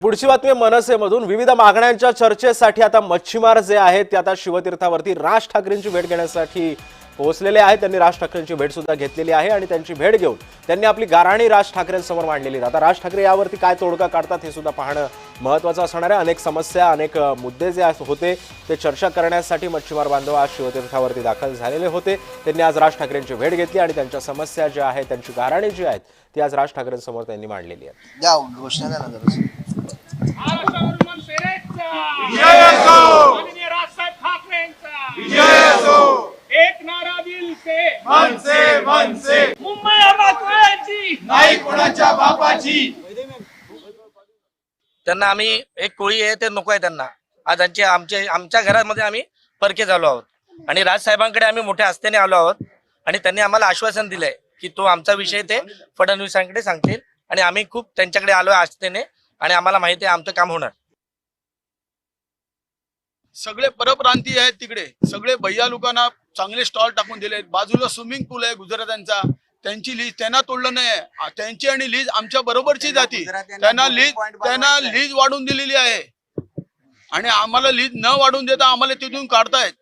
पुढची बातमी मनसेमधून विविध मागण्यांच्या चर्चेसाठी आता मच्छीमार जे आहेत ते आता शिवतीर्थावरती राज ठाकरेंची भेट घेण्यासाठी पोहोचलेले आहेत। त्यांनी राज ठाकरेंची भेट सुद्धा घेतलेली आहे आणि त्यांची भेट घेऊन त्यांनी आपली गाऱ्हाणी राज ठाकरेंसमोर मांडलेली आहे। आता राज ठाकरे यावरती काय तोडगा काढतात हे सुद्धा पाहणं महत्त्वाचं असणार आहे। अनेक समस्या अनेक मुद्दे जे होते ते चर्चा करण्यासाठी मच्छीमार बांधव आज शिवतीर्थावरती दाखल झालेले होते। त्यांनी आज राज ठाकरेंची भेट घेतली आणि त्यांच्या समस्या ज्या आहेत त्यांची गाऱ्हाणी जी आहेत ती आज राज ठाकरेंसमोर त्यांनी मांडलेली आहे। द्या घोषणा द्या ना जरा। एक नारा दिल से मन से मुंबई आम्हाची नाही कोणाच्या बापाची। त्यांना आम्ही एक कोळी आहे ते नको आहे त्यांना। आज आमच्या घरामध्ये आम्ही परके झालो आहोत आणि राज साहेबांकडे आम्ही मोठ्या आस्थेने आलो आहोत आणि त्यांनी आम्हाला आश्वासन दिलंय की तो आमचा विषय ते फडणवीसांकडे सांगतील आणि आम्ही खूप त्यांच्याकडे आलोय आस्थेने आणि आम्हाला माहिती आहे आमचं काम होणार। सगळे परप्रांतीय आहेत तिकडे, सगळे भैया लोकांना चांगले स्टॉल टाकून दिले। बाजूला स्विमिंग पूल आहे गुजरात्यांचा, त्यांची लीज त्यांना तोडलं नाही। त्यांची आणि लीज आमच्या बरोबरची जाती, त्यांना लीज वाढवून दिलेली आहे आणि आम्हाला लीज न वाढवून देता आम्हाला तिथून काढतायत।